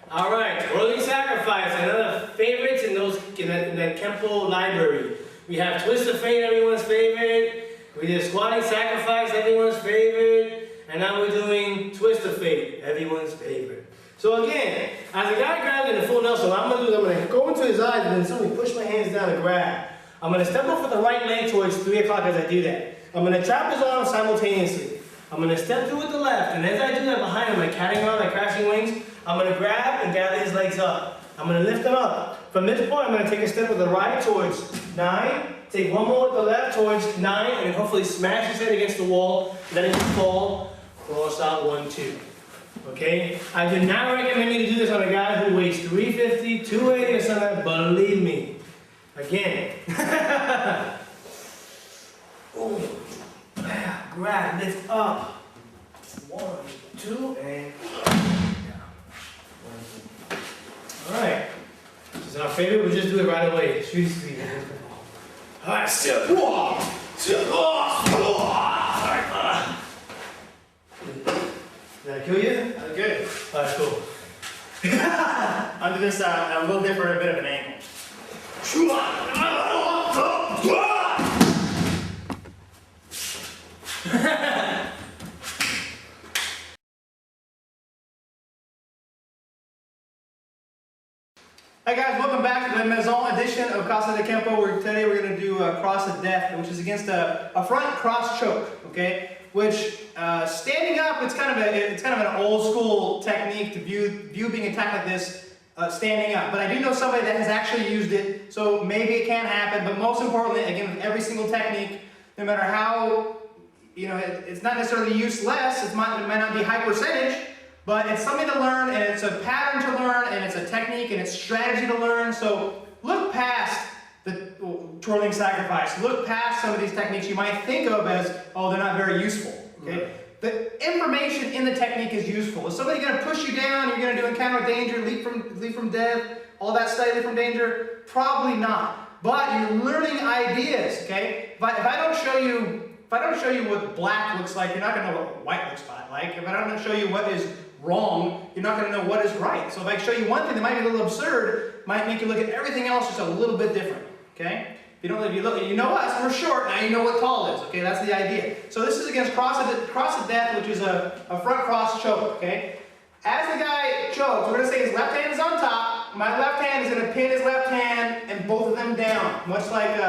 All right, Whirling Sacrifice, another favorites in that Kenpo library. We have Twist of Fate, everyone's favorite. We did Squatting Sacrifice, everyone's favorite. And now we're doing Twist of Fate, everyone's favorite. So again, as the guy grabs in the full Nelson, what I'm going to do is I'm going to go into his eyes and then suddenly push my hands down and grab. I'm going to step up with the right leg towards 3 o'clock as I do that. I'm going to trap his arms simultaneously. I'm going to step through with the left, and as I do that behind him, like catting on, like crashing wings, I'm going to grab and gather his legs up. I'm going to lift him up. From this point, I'm going to take a step with the right towards 9, take one more with the left towards 9, and then hopefully smash his head against the wall, let him fall, cross out 1, 2. Okay? I do not recommend you to do this on a guy who weighs 350, 280 or something, believe me. Again. Ooh. Grab, lift up. 1, 2, and alright. This is our favorite, we'll just do it right away. Street speed. Alright, step. Did I kill you? Good. Alright, cool. Under this, a little different, a bit of an angle. Hi guys, welcome back to the Maison edition of Casadekenpo. Today we're going to do a cross of death, which is against a front cross choke. Okay, which standing up, it's kind of an old school technique to view being attacked like this, standing up. But I do know somebody that has actually used it, so maybe it can happen. But most importantly, again, with every single technique, no matter how, it's not necessarily useless. It might not be high percentage. But it's something to learn, and it's a pattern to learn, and it's a technique, and it's strategy to learn. So look past the twirling sacrifice. Look past some of these techniques you might think of as, oh, they're not very useful. Okay? Right. The information in the technique is useful. Is somebody going to push you down? You're going to encounter danger, leap from death, all that stuff, leap from danger? Probably not. But you're learning ideas. Okay? If I don't show you what black looks like, you're not going to know what white looks like. If I don't show you what is wrong, you're not going to know what is right. So if I show you one thing that might be a little absurd, might make you look at everything else just a little bit different. Okay? You know us, we're short, now you know what tall is. Okay, that's the idea. So this is against cross of death, which is a front cross choke. Okay? As the guy chokes, we're going to say his left hand is on top. My left hand is going to pin his left hand and both of them down, much like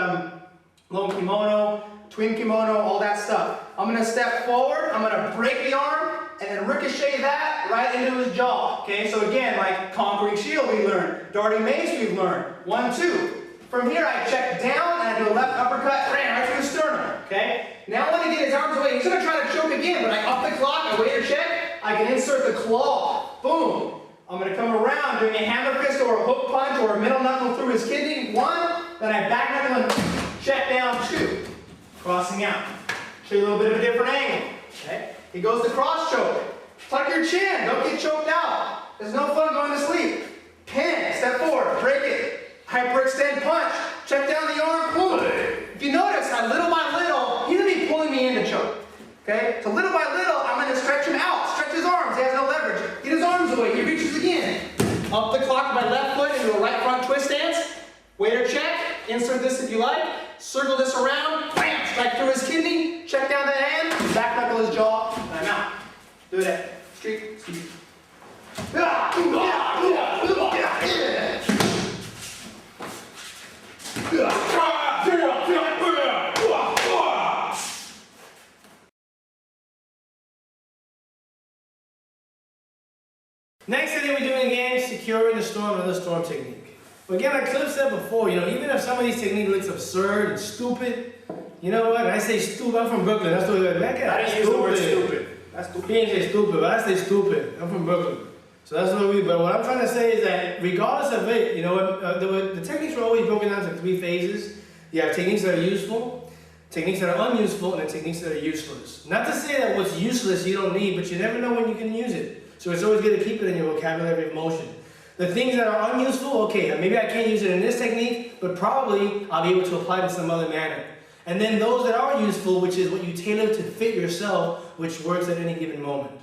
long kimono, twin kimono, all that stuff. I'm going to step forward, I'm going to break the arm, and then ricochet that right into his jaw. Okay, so again, like conquering shield we learned, darting mace we've learned. 1, 2. From here I check down and I do a left uppercut, right through the sternum. Okay, now when I get his arms away, he's going to try to choke again, but I up the clock, I wait or check, I can insert the claw. Boom. I'm going to come around doing a hammer fist or a hook punch or a middle knuckle through his kidney. 1, then I back knuckle and check down 2. Crossing out. Show you a little bit of a different angle. Okay? He goes to cross choke. Tuck your chin. Don't get choked out. There's no fun going to sleep. Pin. Step forward. Break it. Hyperextend punch. Check down the arm. Boom. If you notice, little by little, he's going to be pulling me into choke. Okay? So little by little, I'm going to stretch him out. Stretch his arms. He has no leverage. Get his arms away. He reaches again. Up the clock with my left foot into a right front twist stance. Waiter check. Insert this if you like. Circle this around. Bam! Strike through his kidney. Check down that hand. Back knuckle his jaw. And I'm out. Do that. Street. Next thing we're doing again, securing the storm, another storm technique. But again, like Cliff said before, even if some of these techniques looks absurd and stupid, you know what? When I say stupid, I'm from Brooklyn. That's the way I didn't use the word stupid. That's stupid. He didn't say stupid, but I say stupid. I'm from Brooklyn. So that's what but what I'm trying to say is that regardless of it, the techniques are always broken down into 3 phases. You have techniques that are useful, techniques that are unuseful, and then techniques that are useless. Not to say that what's useless you don't need, but you never know when you can use it. So it's always good to keep it in your vocabulary of motion. The things that are unuseful, okay, maybe I can't use it in this technique, but probably I'll be able to apply it in some other manner. And then those that are useful, which is what you tailor to fit yourself, which works at any given moment.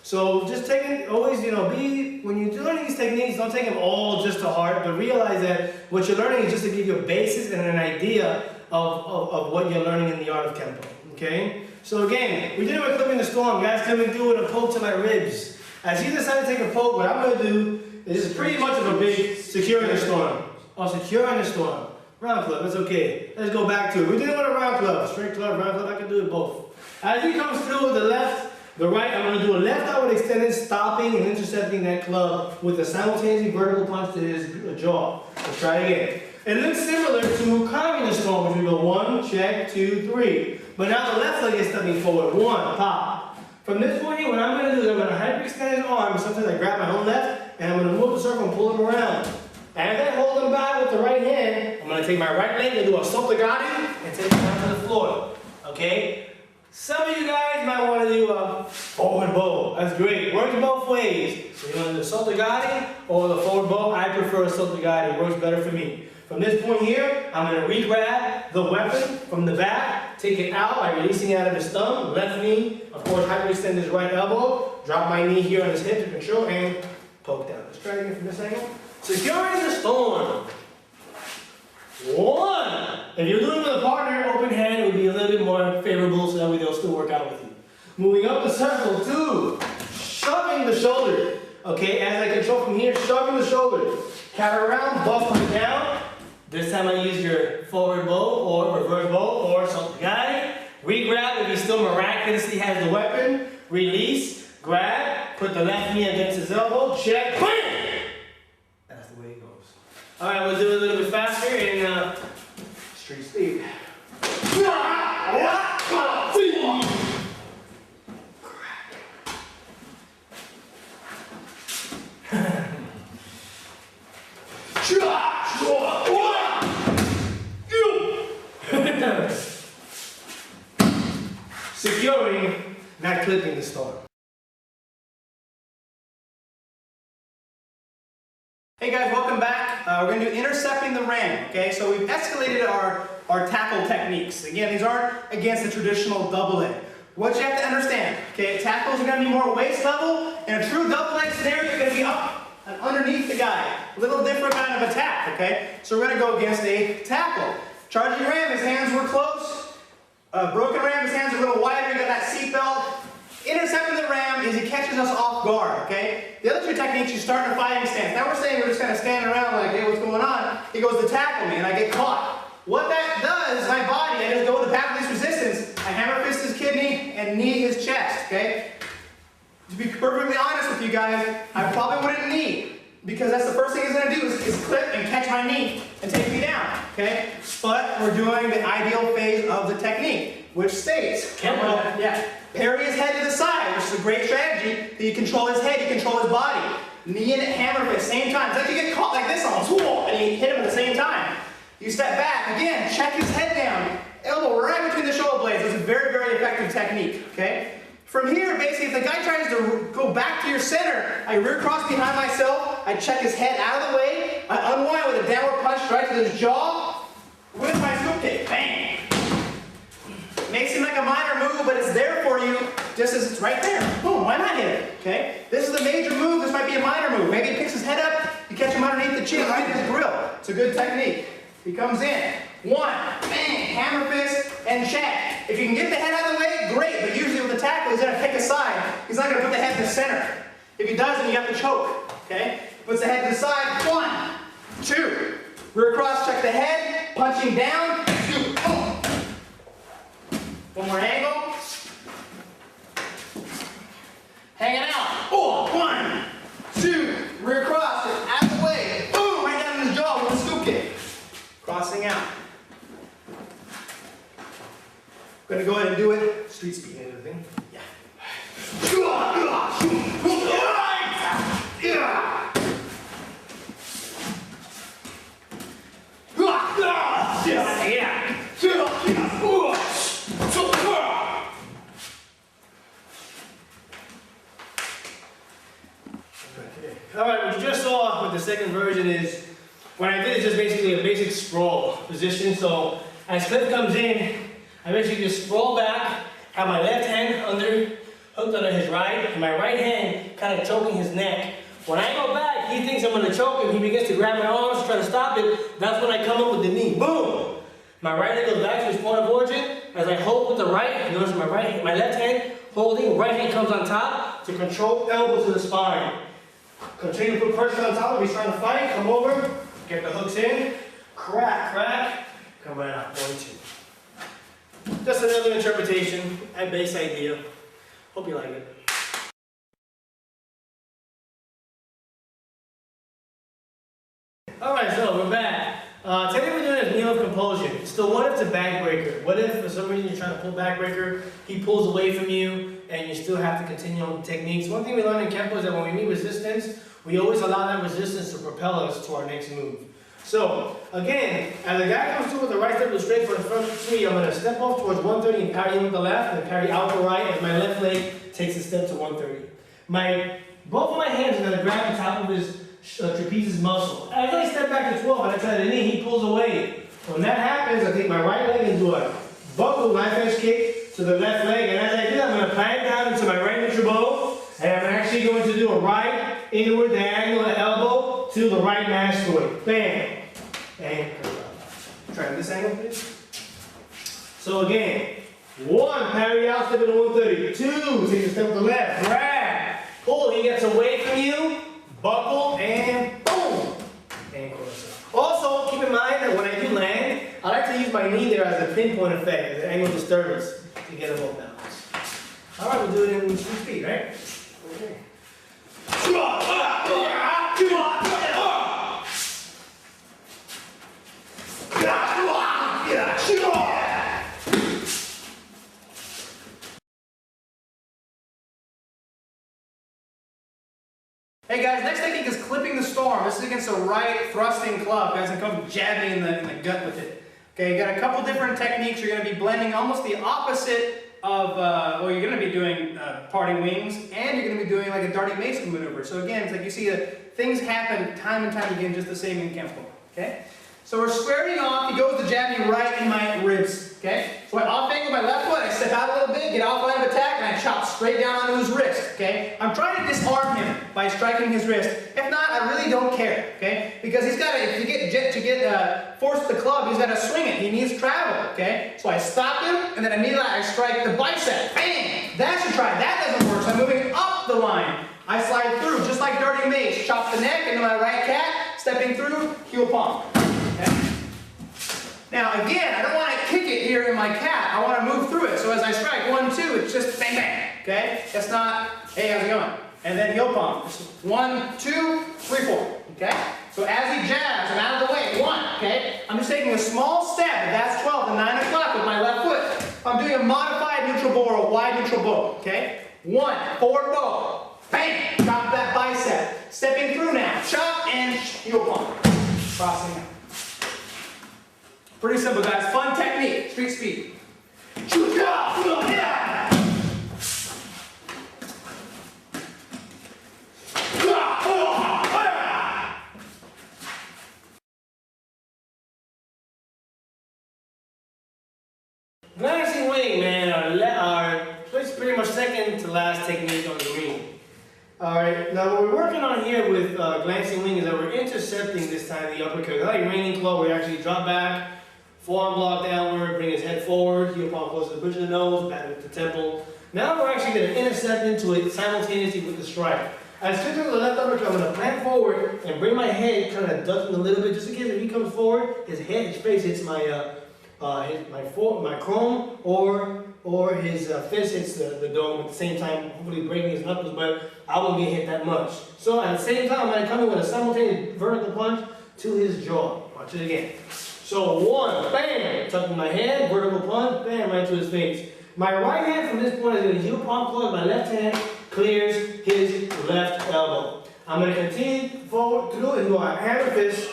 So just always, when you're doing these techniques, don't take them all just to heart, but realize that what you're learning is just to give you a basis and an idea of what you're learning in the art of Kenpo, okay? So again, we did it with clipping the storm. Guys come and do it a poke to my ribs. As you decide to take a poke, what I'm going to do is pretty much of a big securing the storm. Oh, securing the storm. Round club, that's okay. Let's go back to it. We did it with a round club. Straight club, round club, I can do it both. As he comes through with the left, the right, I'm going to do a left outward extended, stopping and intercepting that club with a simultaneous vertical punch to his jaw. Let's try it again. It looks similar to carving the storm, which we go 1, check, 2, 3. But now the left leg is stepping forward. 1, pop. From this point here, what I'm going to do is I'm going to hyperextend his arm. Sometimes I grab my own left, and I'm going to move the circle and pull him around. As I hold him back with the right hand, I'm going to take my right leg and do a sottogadi and take him down to the floor. Okay? Some of you guys might want to do a forward bow. That's great. Works both ways. So you want to do the sottogadi or the forward bow? I prefer a sottogadi. It works better for me. From this point here, I'm going to re-grab the weapon from the back, take it out by releasing it out of his thumb, left knee, of course, hyperextend his right elbow, drop my knee here on his hip to control, and poke down. Let's try it again from this angle. Securing the storm. 1. If you're doing it with a partner, open hand, it would be a little bit more favorable so that way they'll still work out with you. Moving up the circle. 2. Shoving the shoulder. Okay, as I control from here, shoving the shoulder. Carry around, buff it down. This time I use your forward bow or reverse bow or something. Got it? Re-grab if he still miraculously has the weapon. Release, grab, put the left knee against his elbow, check, bam! That's the way it goes. Alright, we'll do it a little bit faster in street speed. Securing, not clipping the storm. Hey guys, welcome back. We're going to do intercepting the ram, okay? So we've escalated our tackle techniques. Again, these aren't against the traditional double leg. What you have to understand, okay, tackles are going to be more waist level. In a true double leg scenario, you're going to be up and underneath the guy. A little different kind of attack, okay? So we're going to go against a tackle. Charging ram, his hands were close. Broken ram, his hands are a little wider, you got that seatbelt. Intercepting the ram is he catches us off guard, okay? The other two techniques, you start in a fighting stance. Now we're saying we're just kind of standing around like, hey, what's going on? He goes to tackle me and I get caught. What that does, my body, I just go with the path of least resistance. I hammer fist his kidney and knee his chest, okay? To be perfectly honest with you guys, I probably wouldn't knee. Because that's the first thing he's going to do is clip and catch my knee and take me down, okay? But we're doing the ideal phase of the technique, which states, parry his head to the side, which is a great strategy. That you control his head, you control his body. Knee and hammer at the same time. It's like you get caught like this almost, and you hit him at the same time. You step back, again, check his head down, elbow right between the shoulder blades. It's a very, very effective technique, okay? From here, basically, if the guy tries to go back to your center, I rear cross behind myself, I check his head out of the way, I unwind with a downward punch right to his jaw, with my scoop kick, bang! It may seem like a minor move, but it's there for you, just as it's right there. Boom, why not hit it, okay? This is a major move, this might be a minor move. Maybe he picks his head up, you catch him underneath the chin, right in his grill. It's a good technique. He comes in, 1, bang, hammer fist, and check. If you can get the head out of the way, great, but usually with the tackle, he's going to pick a side. He's not going to put the head in the center. If he does, then you have to choke, okay? Puts the head to the side, 1, 2. Rear cross, check the head, punching down, 2, boom. One more angle. Hanging out, 1, 2. Rear cross, out of the way, boom, right down in his jaw with a scoop kick. Crossing out. I'm going to go ahead and do it. Street speed and everything. Yeah. Alright, what you just saw with the second version is, what I did is just basically a basic sprawl position. So as Cliff comes in, I basically just sprawl back, have my left hand hooked under his right, and my right hand kind of choking his neck When I go back, he thinks I'm going to choke him. He begins to grab my arms to try to stop it. That's when I come up with the knee. Boom! My right leg goes back to its point of origin. As I hold with the right, notice my left hand holding, right hand comes on top to control elbow to the spine. Continue to put pressure on top. If he's trying to fight, come over, get the hooks in, crack, crack, come right out. 1, 2. Just another interpretation, a base idea. Hope you like it. Alright, so we're back. Today we're doing a meal of compulsion. So what if it's a backbreaker? What if for some reason you're trying to pull backbreaker, he pulls away from you, and you still have to continue on the techniques? One thing we learned in Kenpo is that when we meet resistance, we always allow that resistance to propel us to our next move. So, again, as the guy comes through with the right step straight for the front three, I'm going to step off towards 130 and parry in with the left, and parry out the right as my left leg takes a step to 130. Both of my hands are going to grab the top of his trapezius muscle. As I step back to 12 and I try the knee, he pulls away. When that happens, I take my right leg and do a buckle knife edge kick to the left leg, and as I do that, I'm going to plant down into my right neutral bow, and I'm actually going to do a right inward diagonal elbow to the right mastoid. Bam! And try this angle, please. So again, 1, parry out, step into 130. 2, take a step to the left, grab, pull, he gets away from you, buckle, and boom! And cross up. Also, keep in mind that when I do land, I like to use my knee there as a pinpoint effect, as an angle disturbance, to get them both balanced. Alright, we'll do it in 2 speed, right? Okay. Hey guys, next technique is clipping the storm. This is against a right thrusting club. Guys, and come jab me in the gut with it. Okay, you got a couple different techniques. You're going to be blending almost the opposite of, well, you're going to be doing parting wings, and you're going to be doing like a darting mason maneuver. So again, it's like you see that things happen time and time again, just the same in Kenpo. Okay? So we're squaring off. He goes to jab me right in my ribs. Okay? So I off angle my left foot, I step out a little bit, get off line of attack, and I chop straight down onto his wrist. Okay? I'm trying to disarm him by striking his wrist. If not, I really don't care. Okay? Because he's got to, force the club, he's got to swing it. He needs travel. Okay? So I stop him, and then immediately I strike the bicep. Bang! That should try. That doesn't work. So I'm moving up the line. I slide through, just like darting mace. Chop the neck into my right cat, stepping through, heel palm. Okay? Now again, I don't want to kick it here in my cat. I want to move through it. So as I strike 1, 2, it's just bang bang. Okay? That's not, hey, how's it going? And then heel palm. 1, 2, 3, 4. Okay? So as he jabs, I'm out of the way. 1. Okay? I'm just taking a small step. That's 12 to 9 o'clock with my left foot. I'm doing a modified neutral bow or a wide neutral bow. Okay? 1, forward bow. Bang! Chop that bicep. Stepping through now. Chop and heel palm. Crossing out. Pretty simple, guys. Fun technique. Street speed. Glancing wing, man, it's pretty much second to last technique on the ring. Alright, now what we're working on here with glancing wing is that we're intercepting this time the uppercut. Like raining claw, we actually drop back, forearm block downward, bring his head forward, heel palm close to the bridge of the nose, back with the temple. Now we're actually going to intercept into it simultaneously with the strike. As soon as the left uppercut, I'm going to plant forward and bring my head kind of ducking a little bit, just in case if he comes forward, his face hits my chrome or his fist hits the dome at the same time, hopefully breaking his knuckles, but I won't get hit that much. So at the same time, I'm going to come in with a simultaneous vertical punch to his jaw. Watch it again. So 1, bam, tucking my head, vertical punch, bam, right to his face. My right hand from this point is going to heel palm close, my left hand clears his left elbow. I'm going to continue forward through and do a hammer fist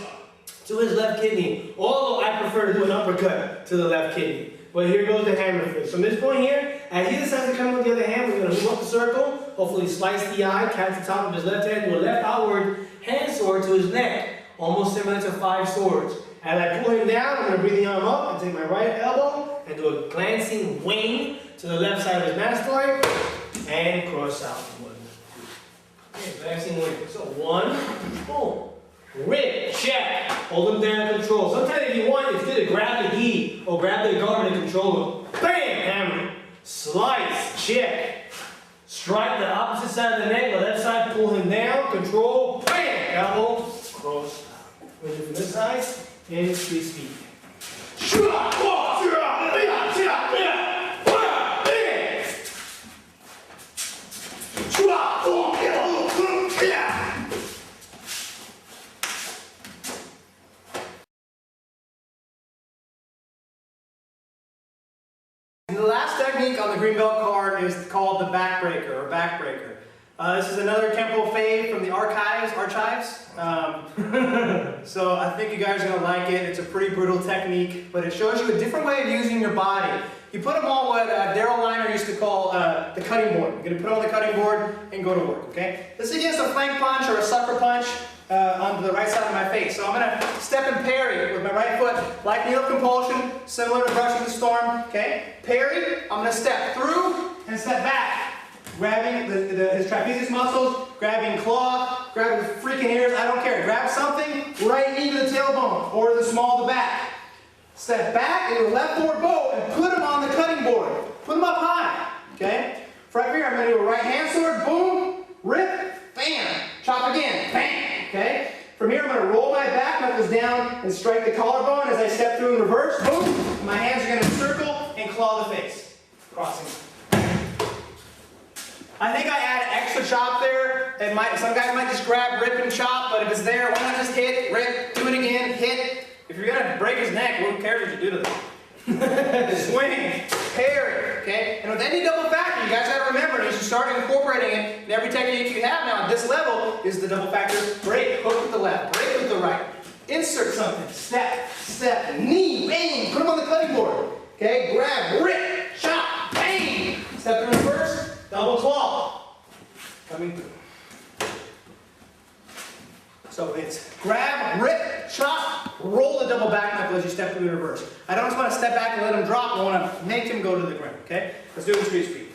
to his left kidney, although I prefer to do an uppercut to the left kidney. But here goes the hammer fist. From this point here, as he decides to come with the other hand, we're going to move up the circle, hopefully slice the eye, catch the top of his left hand, do a left outward hand sword to his neck, almost similar to 5 swords. As I pull him down, I'm going to bring the arm up and take my right elbow and do a glancing wing to the left side of his mastoid and cross out. 1, 2. Okay, balancing weight. So 1, boom. Rip, check. Hold them down, control. Sometimes if you want, it's good to grab the gi or grab the guard and control them. Bam! Hammer. Slice, check. Strike the opposite side of the neck, the left side, pull him down, control, bam! Elbow, cross. We'll do from this side, and 3 speed. The last technique on the green belt card is called the backbreaker or backbreaker. This is another Kenpo fave from the archives. So I think you guys are gonna like it. It's a pretty brutal technique, but it shows you a different way of using your body. You put them on what Daryl Liner used to call the cutting board. You're gonna put them on the cutting board and go to work. Okay. This is against a flank punch or a sucker punch onto the right side of my face. So I'm gonna step and parry with my right foot, like needle compulsion, similar to brushing the storm. Okay. Parry. I'm gonna step through and step back. Grabbing his trapezius muscles, grabbing cloth, grabbing the freaking ears, I don't care. Grab something right into the tailbone or the small of the back. Step back into the left forward bow and put him on the cutting board. Put him up high, okay? Right here, I'm going to do a right hand sword, boom, rip, bam, chop again, bam, okay? From here, I'm going to roll my back knuckles down and strike the collarbone as I step through in reverse, boom. My hands are going to circle and claw the face, crossing. I think I add extra chop there. Some guys might just grab, rip, and chop, but if it's there, why not just hit, rip, do it again, hit. If you're gonna break his neck, who cares what you do to them? Swing, parry, okay? And with any double factor, you guys gotta remember, as you start incorporating it in every technique you have now, at this level, is the double factor. Break, hook with the left, break with the right. Insert something, step, knee, bang, put them on the cutting board. Okay, grab, rip, chop, bang. Step through first. Double claw coming through. So it's grab, rip, chop, roll the double back knuckle as you step through the reverse. I don't just want to step back and let him drop. I want to make him go to the ground. Okay? Let's do it in 3 speed.